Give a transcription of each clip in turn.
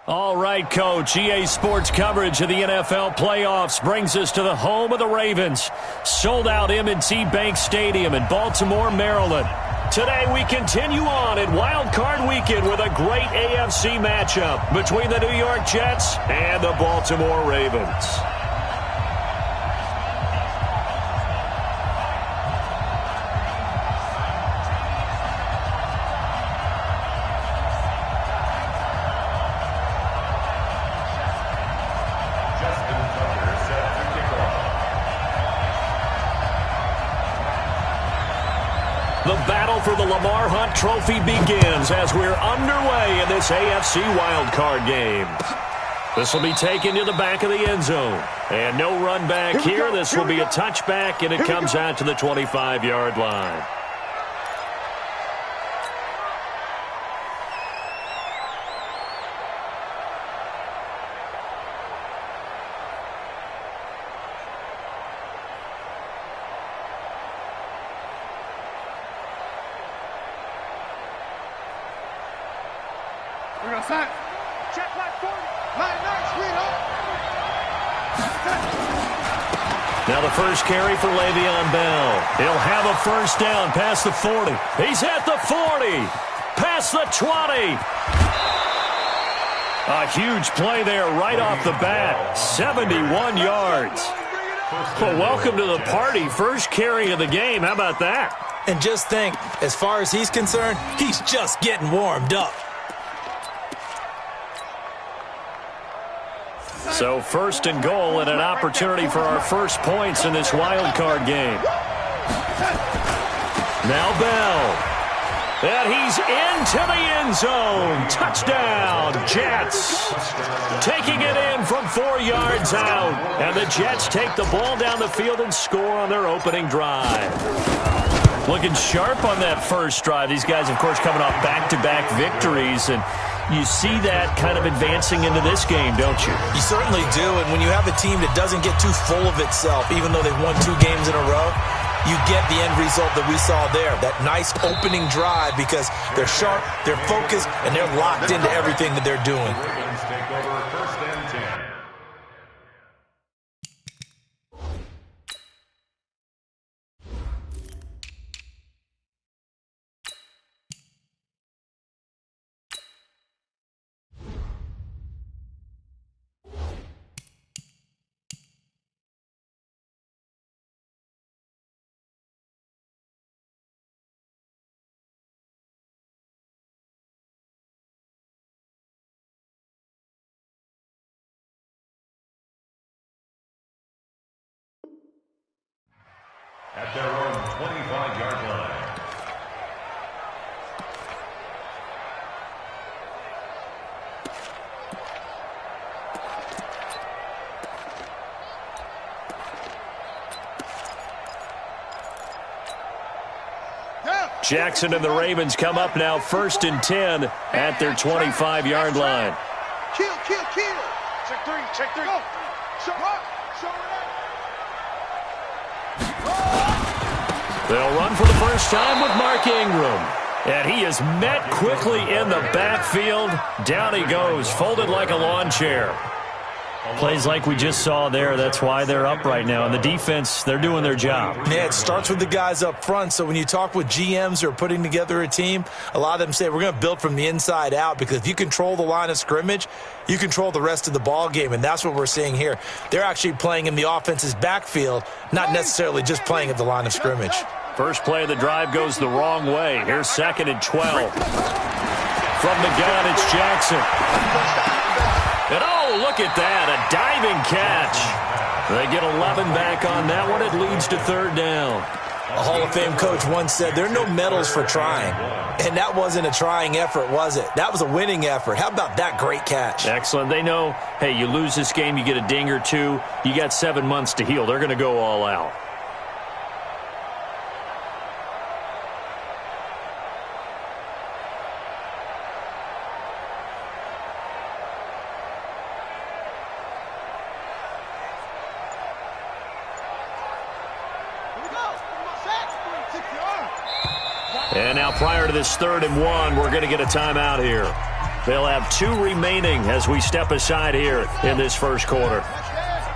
All right, Coach. EA Sports coverage of the NFL playoffs brings us to the home of the Ravens. Sold-out M&T Bank Stadium in Baltimore, Maryland. Today, we continue on in Wild Card Weekend with a great AFC matchup between the New York Jets and the Baltimore Ravens. The battle for the Lamar Hunt Trophy begins as we're underway in this AFC wildcard game. This will be taken to the back of the end zone. And no run back here. This will be a touchback, and it comes out to the 25-yard line. We're going to sign. Check line 40. Line 9, sweetheart. Now the first carry for Le'Veon Bell. He'll have a first down past the 40. He's at the 40. Past the 20. A huge play there right off the bat. 71 yards. Well, welcome to the party. First carry of the game. How about that? And just think, as far as he's concerned, he's just getting warmed up. So first and goal and an opportunity for our first points in this wild card game. Now Bell. And he's into the end zone. Touchdown, Jets. Taking it in from 4 yards out. And the Jets take the ball down the field and score on their opening drive. Looking sharp on that first drive. These guys, of course, coming off back-to-back victories, and you see that kind of advancing into this game, don't you? You certainly do, and when you have a team that doesn't get too full of itself, even though they've won 2 games in a row, you get the end result that we saw there, that nice opening drive, because they're sharp, they're focused, and they're locked into everything that they're doing. At their own 25-yard line. Jackson and the Ravens come up now first and 10 at their 25-yard line. Kill. Check three. Go. Show it. They'll run for the first time with Mark Ingram. And he is met quickly in the backfield. Down he goes, folded like a lawn chair. Plays like we just saw there. That's why they're up right now. And the defense, they're doing their job. Yeah, it starts with the guys up front. So when you talk with GMs who are putting together a team, a lot of them say we're going to build from the inside out, because if you control the line of scrimmage, you control the rest of the ball game. And that's what we're seeing here. They're actually playing in the offense's backfield, not necessarily just playing at the line of scrimmage. First play of the drive goes the wrong way. Here's 2nd and 12. From the gun, it's Jackson. And oh, look at that, a diving catch. They get 11 back on that one. It leads to 3rd down. A Hall of Fame coach once said, there are no medals for trying. And that wasn't a trying effort, was it? That was a winning effort. How about that great catch? Excellent. They know, hey, you lose this game, you get a ding or two. You got 7 months to heal. They're going to go all out. And now prior to this 3rd and 1, we're going to get a timeout here. They'll have 2 remaining as we step aside here in this first quarter.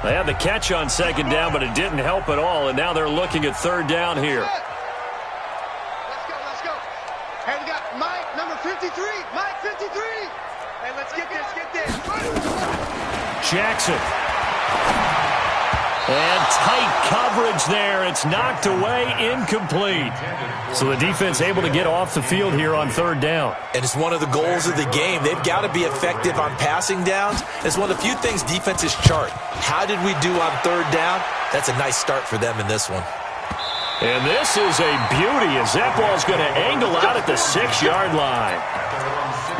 They had the catch on second down, but it didn't help at all, and now they're looking at third down here. Let's go. Hey, we got Mike, number 53. Mike, 53. Hey, let's get this. Jackson. And tight coverage there. It's knocked away, incomplete. So the defense able to get off the field here on third down. And it's one of the goals of the game. They've got to be effective on passing downs. It's one of the few things defenses chart. How did we do on third down? That's a nice start for them in this one. And this is a beauty as that ball's going to angle out at the 6-yard line.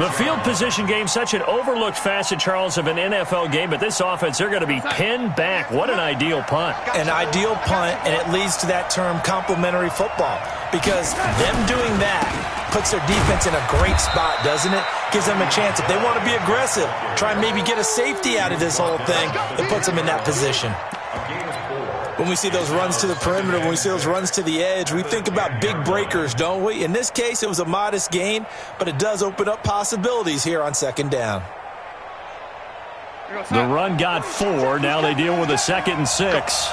The field position game, such an overlooked facet, Charles, of an NFL game, but this offense, they're going to be pinned back. What an ideal punt. An ideal punt, and it leads to that term complementary football, because them doing that puts their defense in a great spot, doesn't it? Gives them a chance. If they want to be aggressive, try and maybe get a safety out of this whole thing, it puts them in that position. When we see those runs to the perimeter, when we see those runs to the edge, we think about big breakers, don't we? In this case, it was a modest gain, but it does open up possibilities here on second down. The run got 4. Now they deal with a 2nd and 6.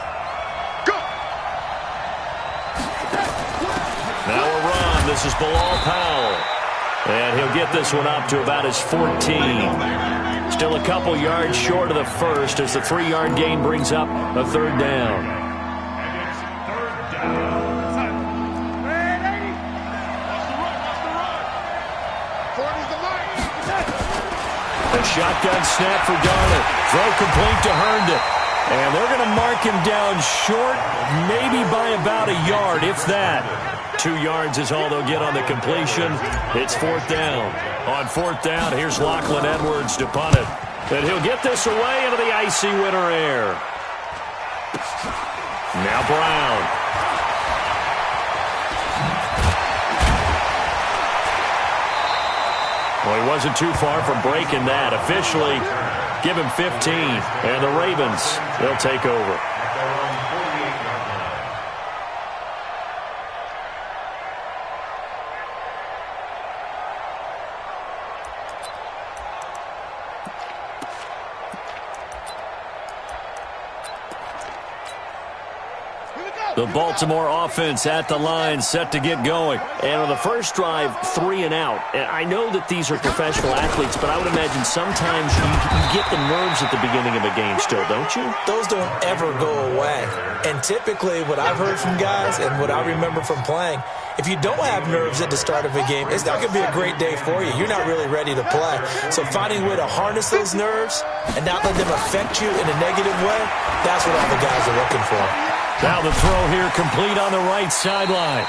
Now a run. This is Bilal Powell. And he'll get this one up to about his 14. Still a couple yards short of the first as the 3-yard gain brings up a third down. A shotgun snap for Garner. Throw complete to Herndon. And they're going to mark him down short, maybe by about a yard, if that. 2 yards is all they'll get on the completion. It's 4th down. On 4th down, here's Lachlan Edwards to punt it. And he'll get this away into the icy winter air. Now Brown. Well, he wasn't too far from breaking that. Officially, give him 15. And the Ravens, they'll take over. The Baltimore offense at the line, set to get going. And on the first drive, 3 and out. And I know that these are professional athletes, but I would imagine sometimes you get the nerves at the beginning of a game still, don't you? Those don't ever go away. And typically what I've heard from guys and what I remember from playing, if you don't have nerves at the start of a game, it's not going to be a great day for you. You're not really ready to play. So finding a way to harness those nerves and not let them affect you in a negative way, that's what all the guys are looking for. Now the throw here complete on the right sideline.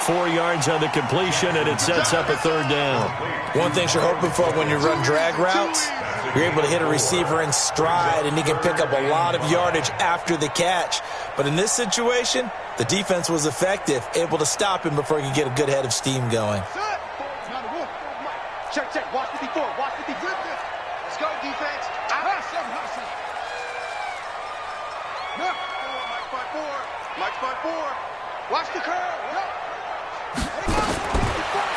4 yards on the completion, and it sets up a third down. One thing you're hoping for when you run drag routes, you're able to hit a receiver in stride, and he can pick up a lot of yardage after the catch. But in this situation, the defense was effective, able to stop him before he could get a good head of steam going. Check. Watch 54. Watch 54. Let's go, defense. Mike 5-4. Watch the curve.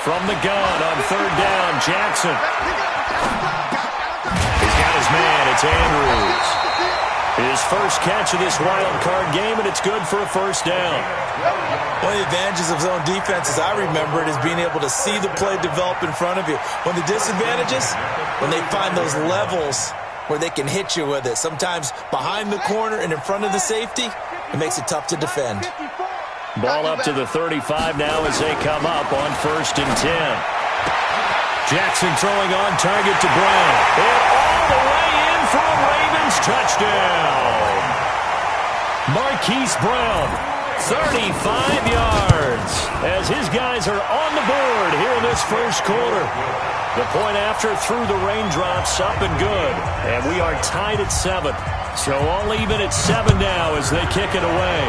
From the gun on third down, Jackson. He's got his man. It's Andrews. His first catch of this wild card game, and it's good for a first down. One of the advantages of zone defense, as I remember it, is being able to see the play develop in front of you. One of the disadvantages, when they find those levels where they can hit you with it, sometimes behind the corner and in front of the safety, it makes it tough to defend. Ball up to the 35 now as they come up on 1st and 10. Jackson throwing on target to Brown. And all the way in for a Ravens touchdown. Marquise Brown, 35 yards, as his guys are on the board here in this first quarter. The point after through the raindrops, up and good. And we are tied at 7. So all even at 7 now as they kick it away.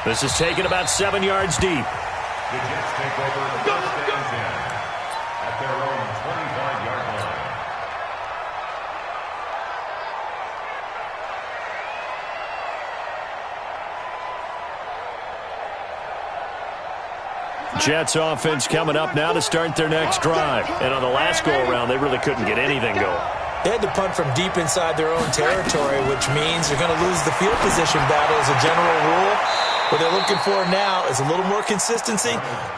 This is taken about 7 yards deep. The Jets take over 1st and 10 at their own 25-yard line. Jets offense coming up now to start their next drive. And on the last go-around, they really couldn't get anything going. They had to punt from deep inside their own territory, which means they're going to lose the field position battle as a general rule. What they're looking for now is a little more consistency,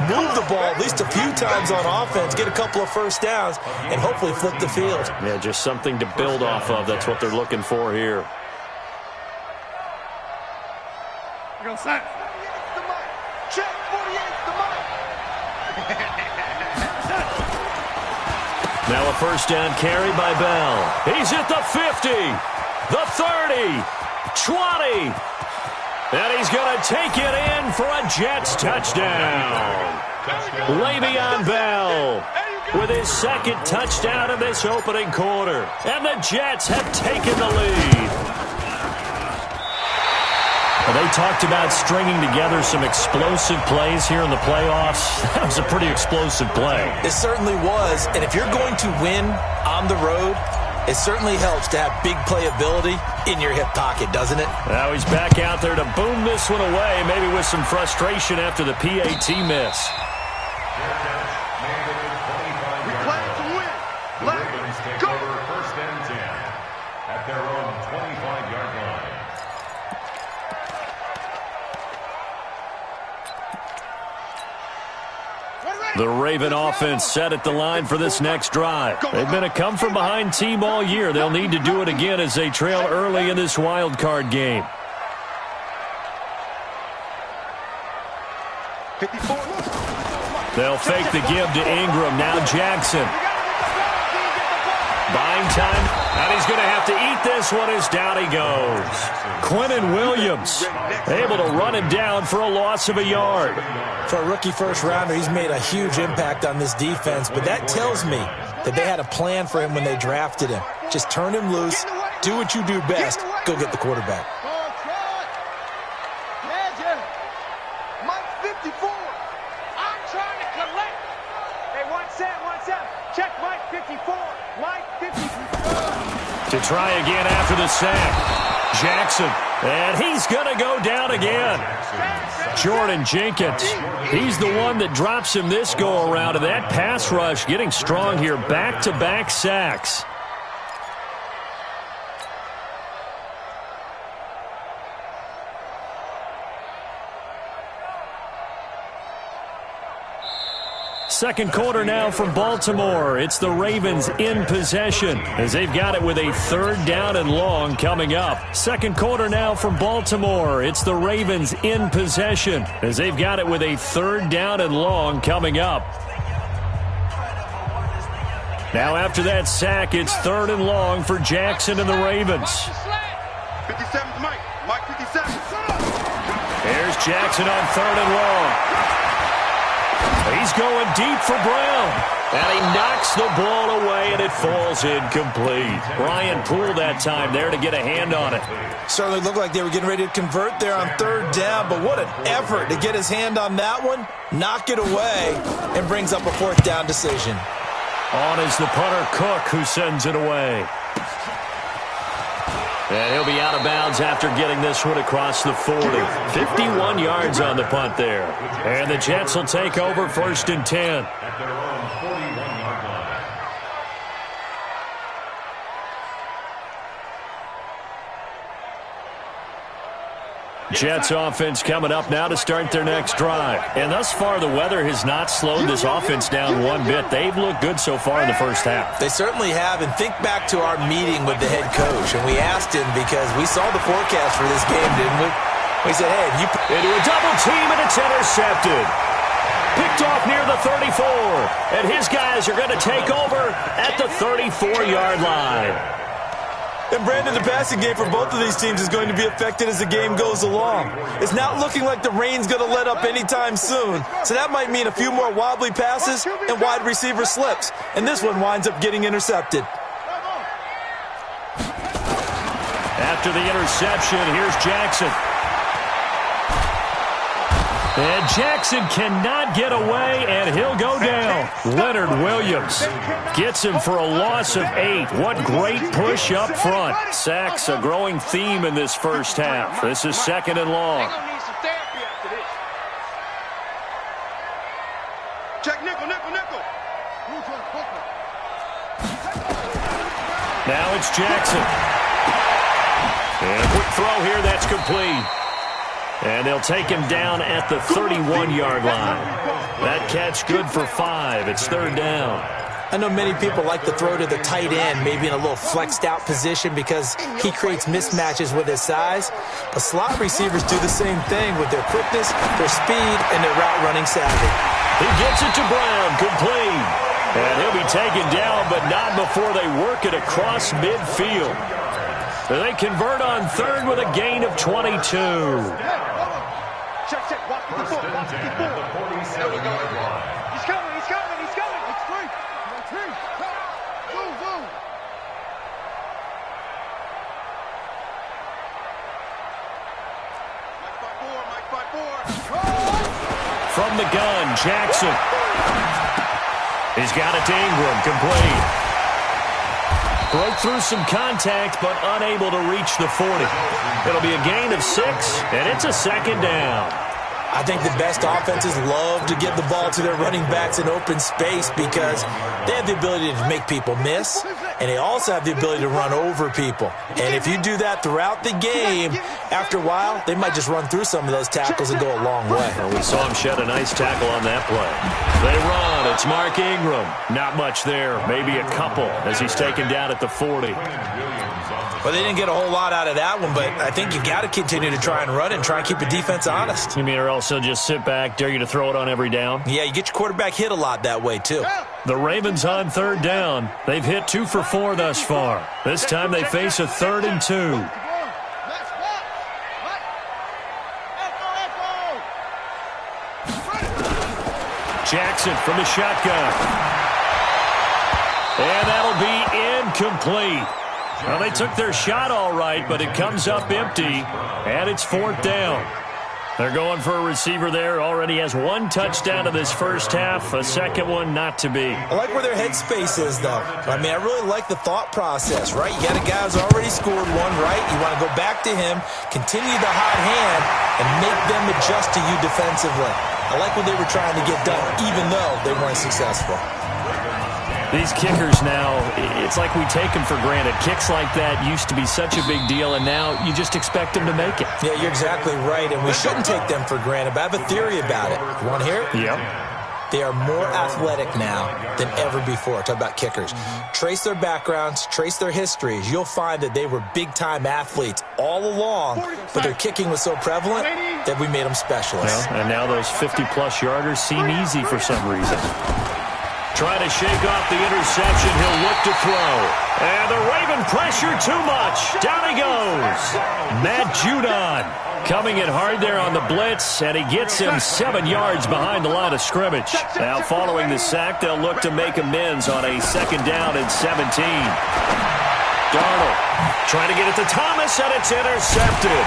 move the ball at least a few times on offense, get a couple of first downs, and hopefully flip the field. Yeah, just something to build off of. That's what they're looking for here. We're going to sign. Check 48's the mic. Now a first down carry by Bell. He's at the 50, the 30, 20. And he's going to take it in for a Jets touchdown. Le'Veon Bell with his second touchdown in this opening quarter. And the Jets have taken the lead. Well, they talked about stringing together some explosive plays here in the playoffs. That was a pretty explosive play. It certainly was. And if you're going to win on the road, it certainly helps to have big playability in your hip pocket, doesn't it? Now he's back out there to boom this one away, maybe with some frustration after the PAT miss. We play to win. Let's go. First and 10 at their own 25-yard line. The Raven offense set at the line for this next drive. They've been a come-from-behind team all year. They'll need to do it again as they trail early in this wild card game. 54. They'll fake the give to Ingram. Now Jackson. Buying time, and he's going to have to eat this one as down he goes. Quinnen Williams able to run him down for a loss of a yard. For a rookie first-rounder, he's made a huge impact on this defense, but that tells me that they had a plan for him when they drafted him. Just turn him loose, do what you do best, go get the quarterback. Mike 54. I'm trying to collect. Hey, 1-7. Check Mike 54. Mike 54. To try again after the sack. Jackson, and he's going to go down again. Jordan Jenkins, he's the one that drops him this go-around, and that pass rush getting strong here. Back-to-back sacks. Second quarter now from Baltimore. It's the Ravens in possession as they've got it with a third down and long coming up. Second quarter now from Baltimore. It's the Ravens in possession as they've got it with a third down and long coming up. Now after that sack, it's third and long for Jackson and the Ravens. 57's Mike. Mike 57. There's Jackson on third and long. He's going deep for Brown. And he knocks the ball away, and it falls incomplete. Brian Poole that time there to get a hand on it. Certainly looked like they were getting ready to convert there on third down, but what an effort to get his hand on that one, knock it away, and brings up a fourth down decision. On is the punter Cook, who sends it away. And he'll be out of bounds after getting this one across the 40. 51 yards on the punt there. And the Jets will take over first and 10. At their own 41-yard line. Jets offense coming up now to start their next drive. And thus far, the weather has not slowed this offense down one bit. They've looked good so far in the first half. They certainly have, and think back to our meeting with the head coach, and we asked him because we saw the forecast for this game, didn't we? We said, hey, you into a double team, and it's intercepted. Picked off near the 34, and his guys are going to take over at the 34-yard line. And Brandon, the passing game for both of these teams is going to be affected as the game goes along. It's not looking like the rain's going to let up anytime soon. So that might mean a few more wobbly passes and wide receiver slips. And this one winds up getting intercepted. After the interception, here's Jackson. And Jackson cannot get away, and he'll go down. Leonard Williams gets him for a loss of 8. What great push up front. Sacks a growing theme in this first half. This is second and long. Check nickel, nickel, nickel. Now it's Jackson. And a quick throw here, that's complete. And they'll take him down at the 31-yard line. That catch good for 5. It's third down. I know many people like to throw to the tight end, maybe in a little flexed out position because he creates mismatches with his size. But slot receivers do the same thing with their quickness, their speed, and their route running savvy. He gets it to Brown, complete. And he'll be taken down, but not before they work it across midfield. They convert on third with a gain of 22. Check, check, walk with the foot, walk with the foot. There we go. He's coming, he's coming, he's coming. It's three. Move, move. Mike 5-4. From the gun, Jackson. He's got it to Ingram, complete. Broke through some contact, but unable to reach the 40. It'll be a gain of 6, and it's a second down. I think the best offenses love to give the ball to their running backs in open space because they have the ability to make people miss, and they also have the ability to run over people. And if you do that throughout the game, after a while, they might just run through some of those tackles and go a long way. Well, we saw him shed a nice tackle on that play. They run. It's Mark Ingram. Not much there. Maybe a couple as he's taken down at the 40. Well, they didn't get a whole lot out of that one, but I think you got to continue to try and run and try and keep the defense honest. You mean or else they'll just sit back, dare you to throw it on every down? Yeah, you get your quarterback hit a lot that way, too. The Ravens on third down. They've hit 2 for 4 thus far. This time they face a 3rd and 2. Jackson from the shotgun. And that'll be incomplete. Well, they took their shot all right, but it comes up empty, and it's 4th down. They're going for a receiver there. Already has 1 touchdown in this first half, a second one not to be. I like where their headspace is, though. I mean, I really like the thought process, right? You got a guy who's already scored one, right? You want to go back to him, continue the hot hand, and make them adjust to you defensively. I like what they were trying to get done, even though they weren't successful. These kickers now, it's like we take them for granted. Kicks like that used to be such a big deal, and now you just expect them to make it. Yeah, you're exactly right, and we shouldn't take them for granted, but I have a theory about it. You want to hear it? Yep. They are more athletic now than ever before. Talk about kickers. Trace their backgrounds, trace their histories. You'll find that they were big-time athletes all along, but their kicking was so prevalent that we made them specialists. Well, and now those 50-plus yarders seem easy for some reason. Trying to shake off the interception. He'll look to throw. And the Raven pressure too much. Down he goes. Matt Judon coming in hard there on the blitz, and he gets him 7 yards behind the line of scrimmage. Now following the sack, they'll look to make amends on a 2nd down and 17. Darnold trying to get it to Thomas, and it's intercepted.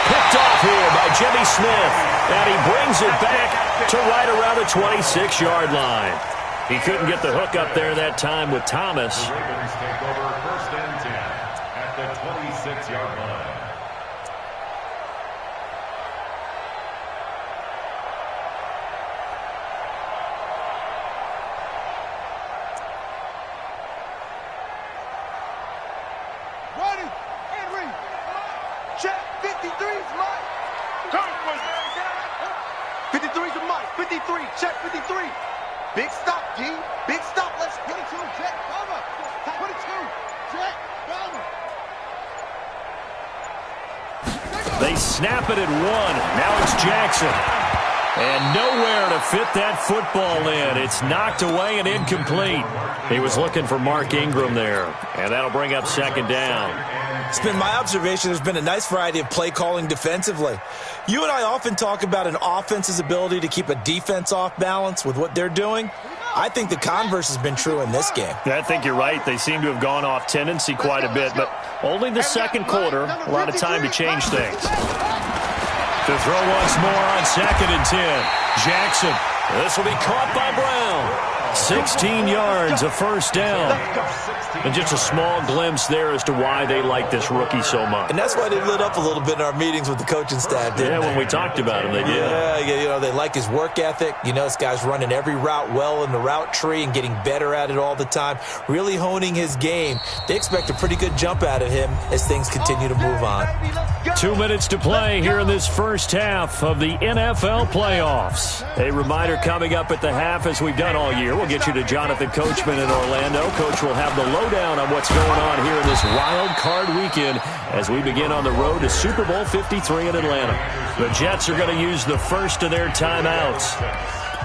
Picked off here by Jimmy Smith, and he brings it back to right around the 26-yard line. He couldn't get the hook up there that time with Thomas. The Ravens take over 1st and 10 at the 26-yard line. Running, Henry. Check, 53's Mike. 53's a Mike, 53, check 53. Big stop, G. Big stop. Let's get it to him, Jet. Cover. 22. Jet. Cover. They snap it at 1. Now it's Jackson. And nowhere to fit that football in. It's knocked away and incomplete. He was looking for Mark Ingram there. And that'll bring up 2nd down. It's been my observation there's been a nice variety of play calling defensively. You and I often talk about an offense's ability to keep a defense off balance with what they're doing. I think the converse has been true in this game. I think you're right. They seem to have gone off tendency quite a bit, but only the 2nd quarter. A lot of time to change things. To throw once more on 2nd and 10. Jackson. This will be caught by Brown. 16 yards, a first down. And just a small glimpse there as to why they like this rookie so much. And that's why they lit up a little bit in our meetings with the coaching staff, didn't they? When we talked about him, they did. Yeah, they like his work ethic. This guy's running every route well in the route tree and getting better at it all the time, really honing his game. They expect a pretty good jump out of him as things continue to move on. 2 minutes to play here in this first half of the NFL playoffs. A reminder coming up at the half, as we've done all year. We'll get you to Jonathan Coachman in Orlando. Coach will have the lowdown on what's going on here in this wild card weekend as we begin on the road to Super Bowl 53 in Atlanta. The Jets are going to use the first of their timeouts.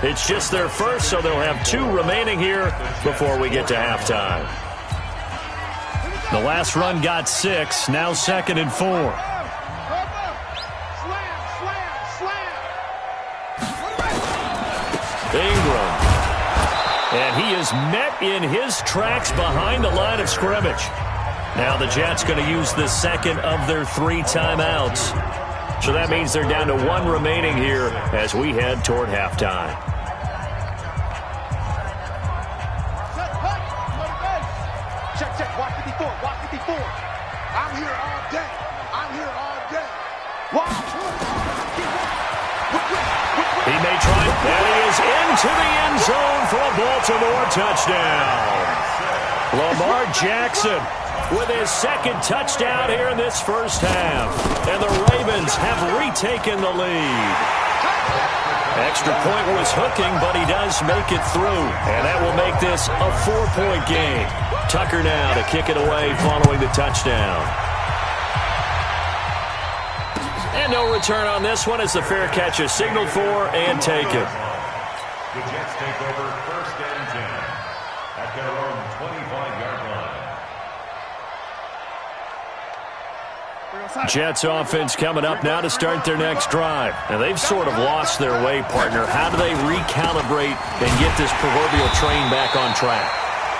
It's just their first, so they'll have 2 remaining here before we get to halftime. The last run got 6, now 2nd and 4. Ingram. And he is met in his tracks behind the line of scrimmage. Now the Jets going to use the second of their 3 timeouts. So that means they're down to 1 remaining here as we head toward halftime. Check. Watch 54. I'm here all day. Wow. He may try, and he is into the end zone for a Baltimore touchdown. Lamar Jackson with his 2nd touchdown here in this first half. And the Ravens have retaken the lead. Extra point was hooking, but he does make it through. And that will make this a 4-point game. Tucker now to kick it away following the touchdown. And no return on this one as the fair catch is signaled for and taken. The Jets take over 1st and 10 at their own 25-yard line. Jets offense coming up now to start their next drive. And they've sort of lost their way, partner. How do they recalibrate and get this proverbial train back on track?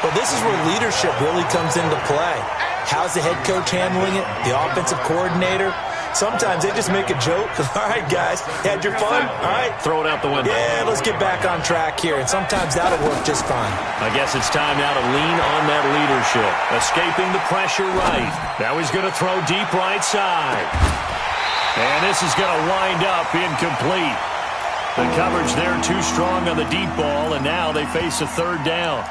Well, this is where leadership really comes into play. How's the head coach handling it? The offensive coordinator? Sometimes they just make a joke. All right, guys, had your fun? All right. Throw it out the window. Yeah, let's get back on track here. And sometimes that'll work just fine. I guess it's time now to lean on that leadership. Escaping the pressure right. Now he's going to throw deep right side. And this is going to wind up incomplete. The coverage there too strong on the deep ball, and now they face a 3rd down.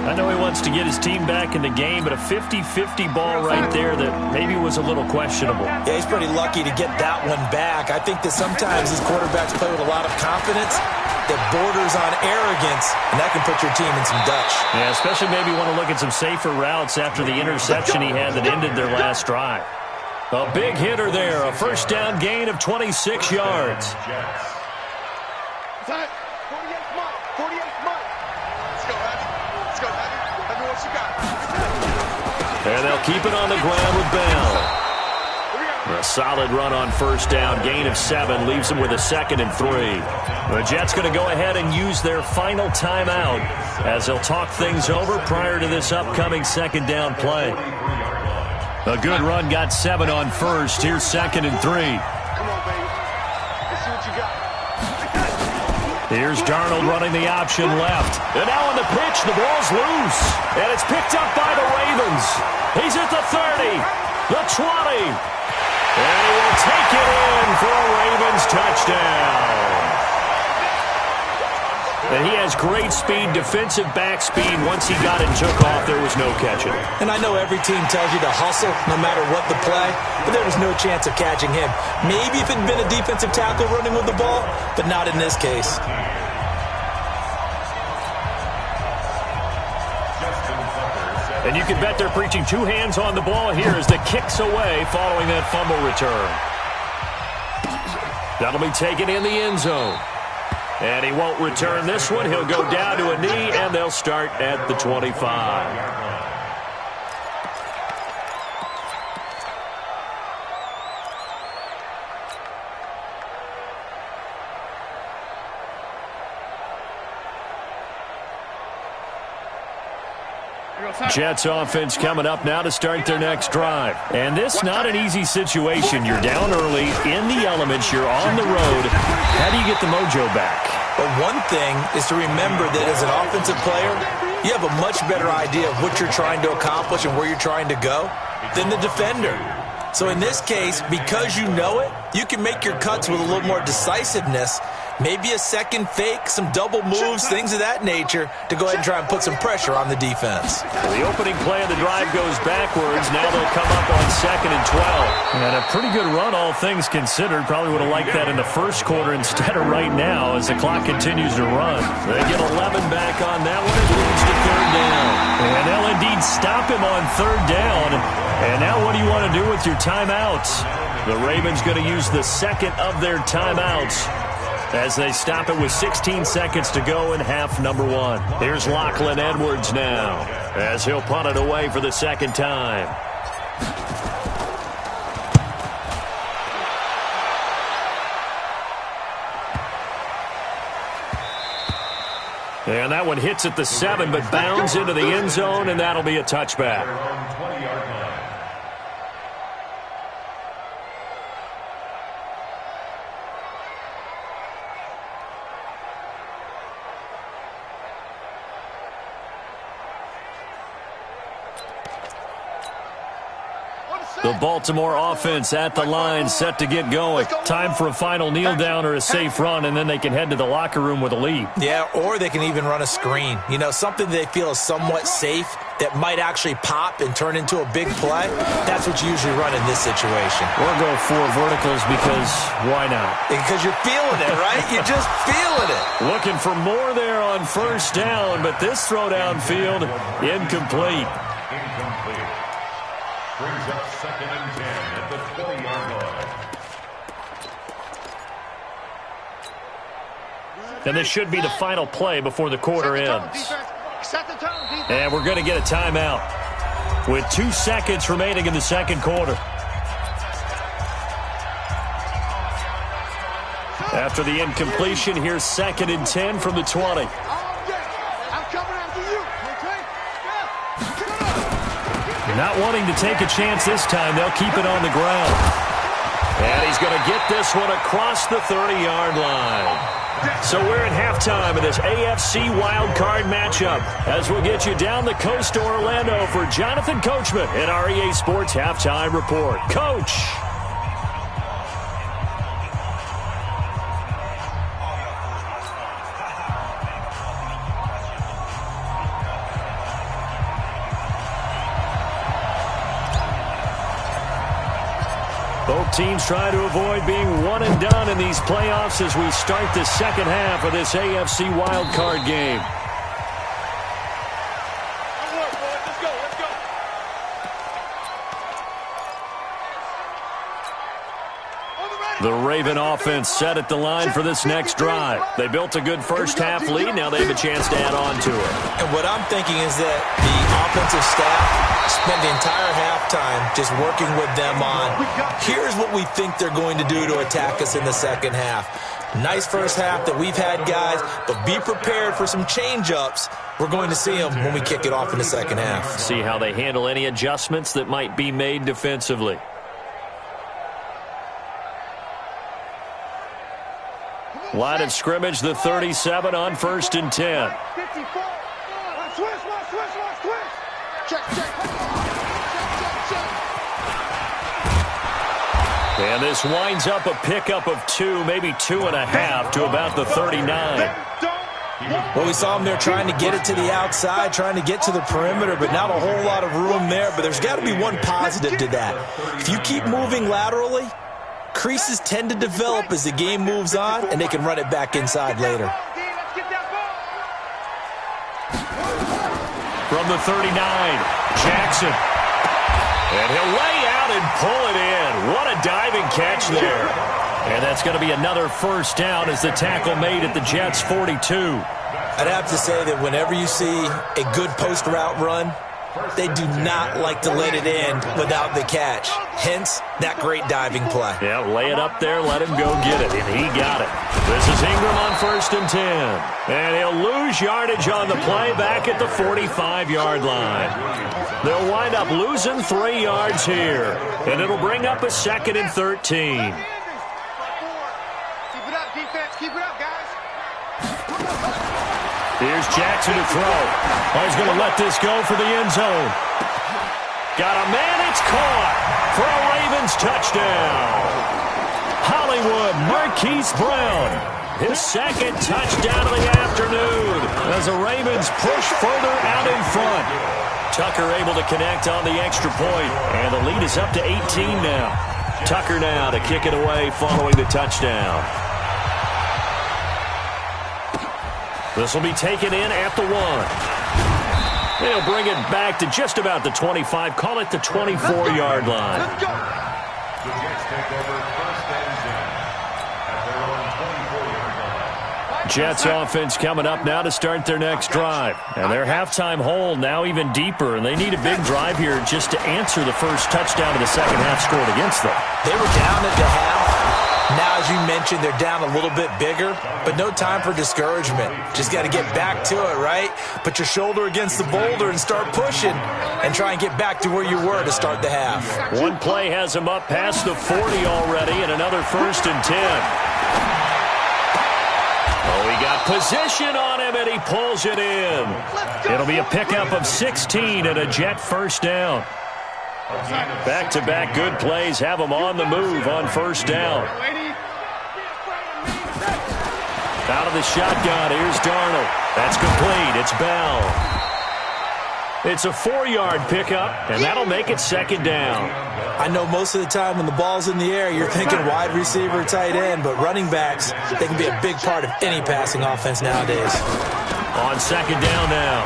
I know he wants to get his team back in the game, but a 50-50 ball right there that maybe was a little questionable. Yeah, he's pretty lucky to get that one back. I think that sometimes these quarterbacks play with a lot of confidence that borders on arrogance, and that can put your team in some Dutch. Yeah, especially maybe want to look at some safer routes after the interception he had that ended their last drive. A big hitter there, a 1st down gain of 26 yards. 48 Mike. Let's go, Heavy. Let me what you got. And they'll keep it on the ground with Bell. A solid run on 1st down. Gain of 7 leaves them with a 2nd and 3. The Jets going to go ahead and use their final timeout as they'll talk things over prior to this upcoming 2nd down play. A good run, got 7 on 1st. Here's 2nd and 3. Come on, baby. Let's see what you got. Here's Darnold running the option left. And now on the pitch, the ball's loose. And it's picked up by the Ravens. He's at the 30, the 20. And he will take it in for a Ravens touchdown. And he has great speed, defensive back speed. Once he got it and took off, there was no catching it. And I know every team tells you to hustle no matter what the play, but there was no chance of catching him. Maybe if it had been a defensive tackle running with the ball, but not in this case. And you can bet they're preaching 2 hands on the ball here as the kick's away following that fumble return. That'll be taken in the end zone. And he won't return this one. He'll go down to a knee, and they'll start at the 25. Jets offense coming up now to start their next drive. And this not an easy situation. You're down early, in the elements, you're on the road. How do you get the mojo back? But one thing is to remember that as an offensive player, you have a much better idea of what you're trying to accomplish and where you're trying to go than the defender. So in this case, because you know it, you can make your cuts with a little more decisiveness, maybe a second fake, some double moves, things of that nature, to go ahead and try and put some pressure on the defense. Well, the opening play of the drive goes backwards. Now they'll come up on 2nd and 12. And a pretty good run, all things considered. Probably would have liked that in the first quarter instead of right now as the clock continues to run. They get 11 back on that one. It leads to 3rd down. And they'll indeed stop him on 3rd down. And now what do you want to do with your timeouts? The Ravens going to use the second of their timeouts as they stop it with 16 seconds to go in half number 1. Here's Lachlan Edwards now as he'll punt it away for the second time. And that one hits at the 7, but bounds into the end zone, and that'll be a touchback. The Baltimore offense at the line, set to get going. Time for a final kneel down or a safe run, and then they can head to the locker room with a lead. Yeah, or they can even run a screen. You know, something they feel is somewhat safe that might actually pop and turn into a big play. That's what you usually run in this situation. Or go 4 verticals because why not? Because you're feeling it, right? You're just feeling it. Looking for more there on 1st down, but this throw downfield, incomplete. Incomplete. Brings up 2nd and 10 at the 20-yard line. And this should be the final play before the quarter ends. And we're going to get a timeout with 2 seconds remaining in the second quarter. After the incompletion, here's 2nd and 10 from the 20. Not wanting to take a chance this time, they'll keep it on the ground. And he's going to get this one across the 30-yard line. So we're at halftime of this AFC wildcard matchup as we'll get you down the coast to Orlando for Jonathan Coachman at our EA Sports Halftime Report. Coach! Both teams try to avoid being one and done in these playoffs as we start the second half of this AFC wildcard game. The Raven offense set at the line for this next drive. They built a good first-half lead. Now they have a chance to add on to it. And what I'm thinking is that the offensive staff spent the entire halftime just working with them on, here's what we think they're going to do to attack us in the second half. Nice first half that we've had, guys, but be prepared for some change-ups. We're going to see them when we kick it off in the second half. See how they handle any adjustments that might be made defensively. Line of scrimmage, the 37 on 1st and 10. And this winds up a pickup of 2, maybe 2.5 to about the 39. Well, we saw them there trying to get it to the outside, trying to get to the perimeter, but not a whole lot of room there. But there's got to be one positive to that. If you keep moving laterally, creases tend to develop as the game moves on, and they can run it back inside later. From the 39, Jackson. And he'll lay out and pull it in. What a diving catch there. And that's going to be another first down as the tackle made at the Jets' 42. I'd have to say that whenever you see a good post route run, they do not like to let it in without the catch. Hence, that great diving play. Yeah, lay it up there, let him go get it, and he got it. This is Ingram on 1st and 10. And he'll lose yardage on the play back at the 45-yard line. They'll wind up losing 3 yards here, and it'll bring up a 2nd and 13. Keep it up, defense. Keep it up, guys. Here's Jackson to throw. Oh, he's going to let this go for the end zone. Got a man, it's caught for a Ravens touchdown. Hollywood, Marquise Brown, his second touchdown of the afternoon as the Ravens push further out in front. Tucker able to connect on the extra point, and the lead is up to 18 now. Tucker now to kick it away following the touchdown. This will be taken in at the 1. They'll bring it back to just about the 25. Call it the 24-yard line. The Jets take over first and 10 at their own 24-yard line. Jets offense coming up now to start their next drive. And their halftime hole now even deeper, and they need a big drive here just to answer the first touchdown of the second half scored against them. They were down at the half. Now, as you mentioned, they're down a little bit bigger, but no time for discouragement. Just got to get back to it, right? Put your shoulder against the boulder and start pushing and try and get back to where you were to start the half. One play has him up past the 40 already, and another first and 10. Oh, he got position on him, and he pulls it in. It'll be a pickup of 16 and a Jet first down. Back-to-back good plays have him on the move on first down. Out of the shotgun, here's Darnold. That's complete. It's Bell. It's a 4-yard pickup, and that'll make it second down. I know most of the time when the ball's in the air, you're thinking wide receiver, tight end, but running backs, they can be a big part of any passing offense nowadays. On second down now,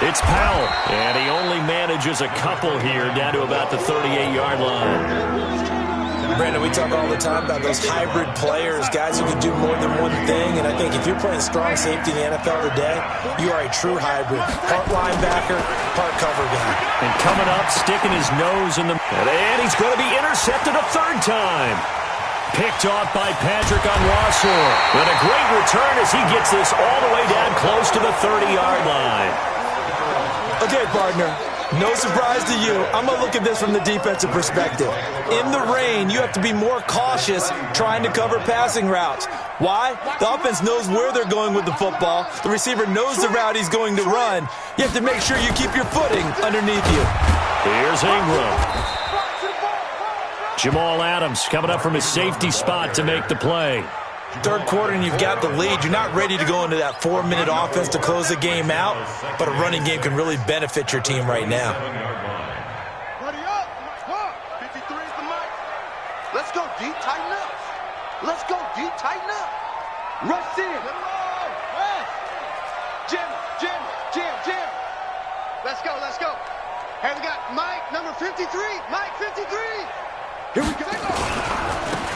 it's Powell, and he only manages a couple here down to about the 38-yard line. Brandon, we talk all the time about those hybrid players, guys who can do more than one thing, and I think if you're playing strong safety in the NFL today, you are a true hybrid. Part linebacker, part cover guy. And coming up, sticking his nose in the... And he's going to be intercepted a third time. Picked off by Patrick Onwuasor. But a great return as he gets this all the way down close to the 30-yard line. Okay, partner. No surprise to you. I'm going to look at this from the defensive perspective. In the rain, you have to be more cautious trying to cover passing routes. Why? The offense knows where they're going with the football. The receiver knows the route he's going to run. You have to make sure you keep your footing underneath you. Here's Ingram. Jamal Adams coming up from his safety spot to make the play. Third quarter and you've got the lead. You're not ready to go into that 4-minute offense to close the game out, but a running game can really benefit your team right now. Ready up. 53 is the mic. Let's go deep, tighten up. Let's go deep, tighten up. Rush in. Jim. Let's go. Hey, we got Mike, number 53. Mike, 53. Here we go.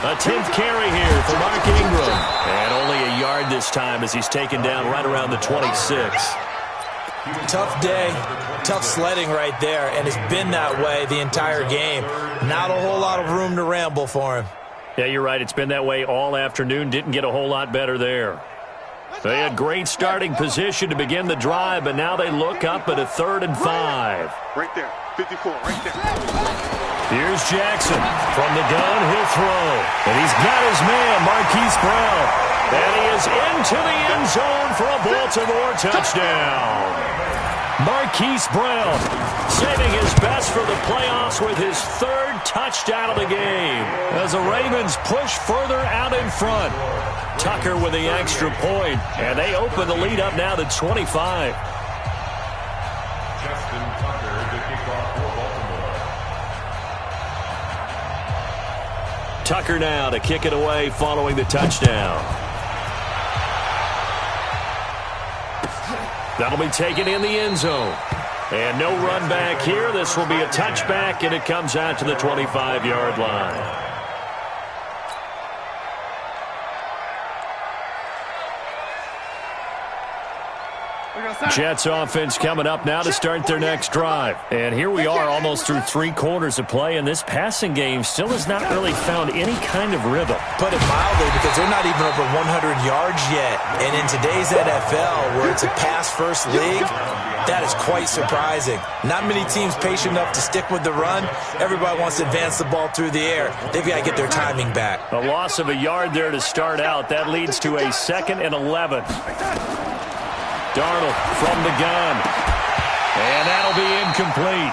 A 10th carry here for Mark Ingram. And only a yard this time as he's taken down right around the 26. Tough day, tough sledding right there, and it's been that way the entire game. Not a whole lot of room to ramble for him. Yeah, you're right. It's been that way all afternoon. Didn't get a whole lot better there. They had great starting position to begin the drive, but now they look up at a 3rd and 5. Right there, 54, right there. Here's Jackson. From the gun, he'll throw. And he's got his man, Marquise Brown. And he is into the end zone for a Baltimore touchdown. Marquise Brown saving his best for the playoffs with his 3rd touchdown of the game as the Ravens push further out in front. Tucker with the extra point, and they open the lead up now to 25. Justin Tucker to kick off for Baltimore. Tucker now to kick it away following the touchdown. That'll be taken in the end zone. And no run back here. This will be a touchback, and it comes out to the 25-yard line. Jets offense coming up now to start their next drive. And here we are almost through 3 quarters of play, and this passing game still has not really found any kind of rhythm. Put it mildly, because they're not even over 100 yards yet. And in today's NFL, where it's a pass-first league, that is quite surprising. Not many teams patient enough to stick with the run. Everybody wants to advance the ball through the air. They've got to get their timing back. A loss of a yard there to start out. That leads to a 2nd and 11. Darnold from the gun. And that'll be incomplete.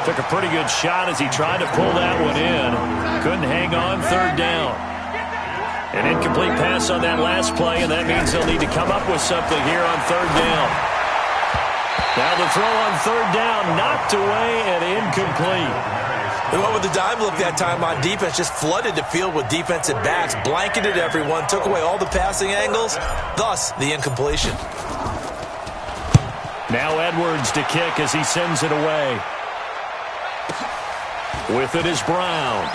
Took a pretty good shot as he tried to pull that one in. Couldn't hang on, third down. An incomplete pass on that last play, and that means they'll need to come up with something here on third down. Now the throw on third down, knocked away and incomplete. They went with the dime look that time on defense, just flooded the field with defensive backs, blanketed everyone, took away all the passing angles, thus the incompletion. Now Edwards to kick as he sends it away. With it is Brown.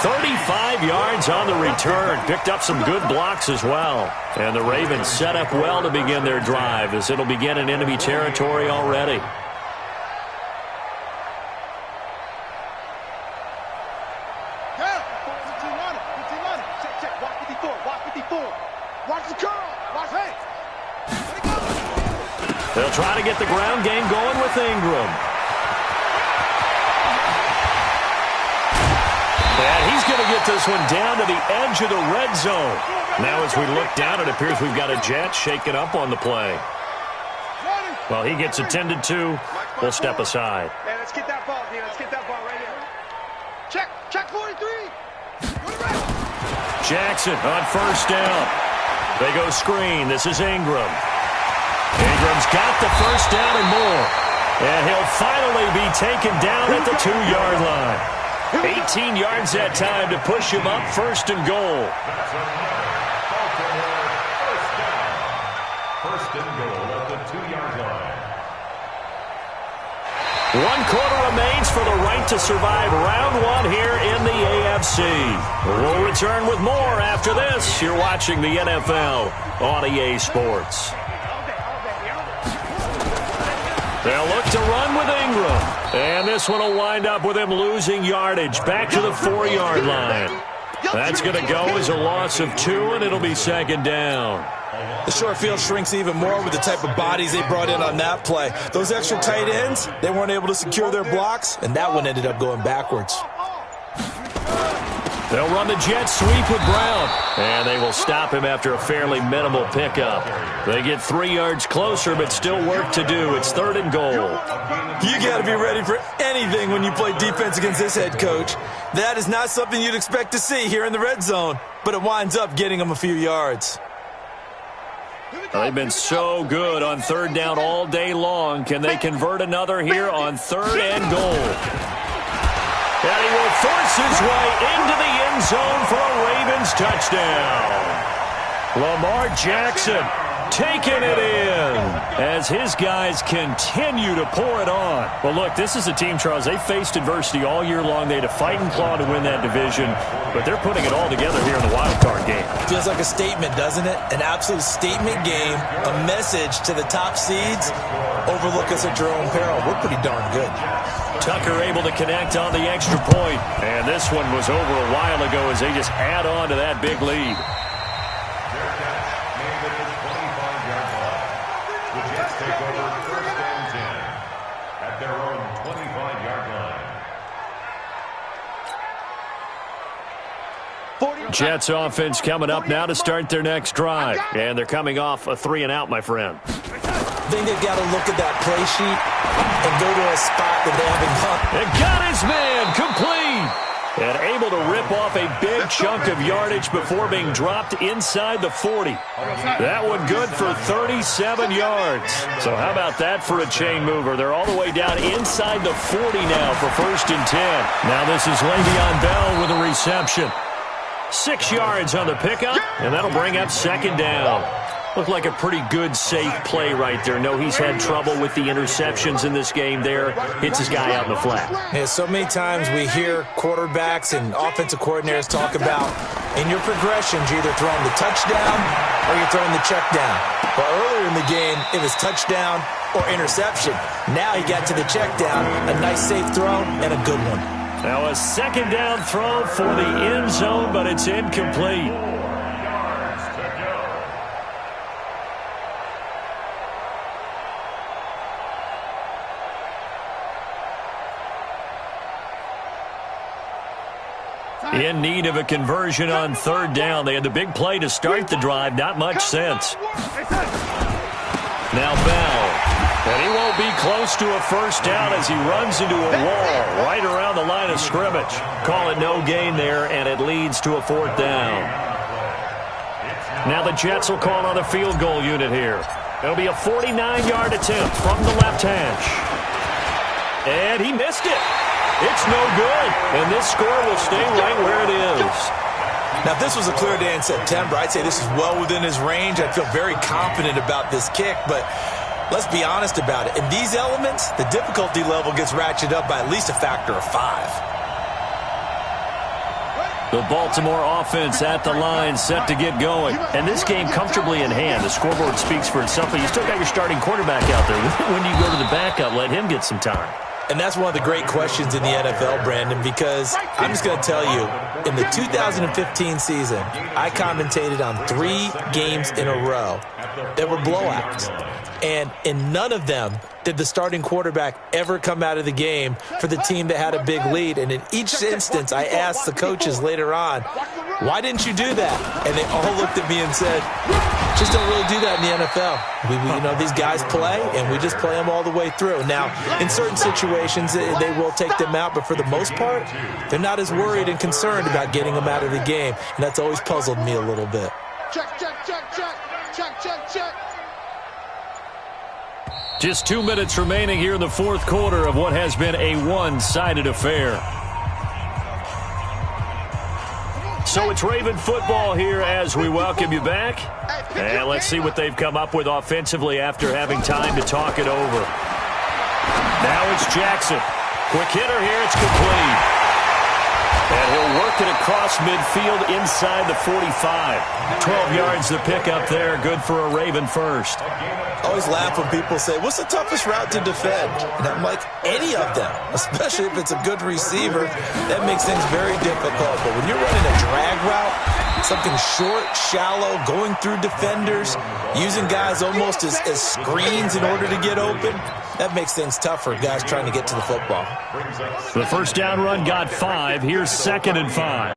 "35 yards on the return." Picked up some good blocks as well. And the Ravens set up well to begin their drive as it'll begin in enemy territory already. They'll try to get the ground game going with Ingram. And he's going to get this one down to the edge of the red zone. Now as we look down, it appears we've got a Jet shaking up on the play. Well, he gets attended to. We'll step aside. Hey, let's get that ball, dude. Let's get that ball right here. Check 43. Jackson on first down. They go screen. This is Ingram. Ingram's got the first down and more. And he'll finally be taken down at the 2-yard line. 18 yards that time to push him up, first and goal. First and goal at the 2-yard line. 1 quarter remains for the right to survive round 1 here in the AFC. We'll return with more after this. You're watching the NFL on EA Sports. They'll look to run with Ingram. And this one will wind up with him losing yardage back to the 4-yard line. That's going to go as a loss of 2, and it'll be second down. The short field shrinks even more with the type of bodies they brought in on that play. Those extra tight ends, they weren't able to secure their blocks, and that one ended up going backwards. They'll run the jet sweep with Brown. And they will stop him after a fairly minimal pickup. They get 3 yards closer, but still work to do. It's third and goal. You got to be ready for anything when you play defense against this head coach. That is not something you'd expect to see here in the red zone, but it winds up getting them a few yards. They've been so good on third down all day long. Can they convert another here on third and goal? And he will force his way into the end zone for a Ravens touchdown. Lamar Jackson taking it in as his guys continue to pour it on. Well, look, this is a team, Charles, they faced adversity all year long. They had to fight and claw to win that division, but they're putting it all together here in the wild card game. Feels like a statement, doesn't it? An absolute statement game, a message to the top seeds. Overlook us at your own peril. We're pretty darn good. Tucker able to connect on the extra point. And this one was over a while ago as they just add on to that big lead. Their catch made at the 25-yard line. The Jets take over first and 10 at their own 25-yard line. Jets offense coming up now to start their next drive. And they're coming off a 3-and-out, my friend. I think they've got to look at that play sheet and go to a spot that they haven't gone. And got his man complete. And able to rip off a big chunk of yardage before being dropped inside the 40. That one good for 37 yards. So how about that for a chain mover? They're all the way down inside the 40 now for first and 10. Now this is Le'Veon Bell with a reception. 6 yards on the pickup, and that'll bring up second down. Looked like a pretty good, safe play right there. No, he's had trouble with the interceptions in this game there. Hits his guy out in the flat. Yeah, so many times we hear quarterbacks and offensive coordinators talk about, in your progressions, you're either throwing the touchdown or you're throwing the check down. Well, earlier in the game, it was touchdown or interception. Now he got to the check down, a nice, safe throw, and a good one. Now a second down throw for the end zone, but it's incomplete. In need of a conversion on third down. They had the big play to start the drive. Not much sense. Now Bell. And he won't be close to a first down as he runs into a wall right around the line of scrimmage. Call it no gain there, and it leads to a fourth down. Now the Jets will call on a field goal unit here. It'll be a 49-yard attempt from the left hash. And he missed it. It's no good. And this score will stay right where it is. Now, if this was a clear day in September, I'd say this is well within his range. I'd feel very confident about this kick, but let's be honest about it. In these elements, the difficulty level gets ratcheted up by at least a factor of 5. The Baltimore offense at the line, set to get going. And this game comfortably in hand. The scoreboard speaks for itself, but you still got your starting quarterback out there. When do you go to the backup? Let him get some time. And that's one of the great questions in the NFL, Brandon, because I'm just going to tell you, in the 2015 season, I commentated on 3 games in a row that were blowouts. And in none of them did the starting quarterback ever come out of the game for the team that had a big lead. And in each instance, I asked the coaches later on, why didn't you do that? And they all looked at me and said, just don't really do that in the NFL. These guys play, and we just play them all the way through. Now, in certain situations, they will take them out, but for the most part, they're not as worried and concerned about getting them out of the game. And that's always puzzled me a little bit. Check, check, check, check, check, check, check. Just 2 minutes remaining here in the fourth quarter of what has been a one-sided affair. So it's Raven football here as we welcome you back. And let's see what they've come up with offensively after having time to talk it over. Now it's Jackson. Quick hitter here. It's complete. And he'll work it across midfield inside the 45. 12 yards to pick up there. Good for a Raven first. I always laugh when people say, what's the toughest route to defend? And I'm like, any of them, especially if it's a good receiver. That makes things very difficult. But when you're running a drag route, something short, shallow, going through defenders, using guys almost as screens in order to get open, that makes things tough for guys trying to get to the football. The first down run got 5. Here's 2nd and 5.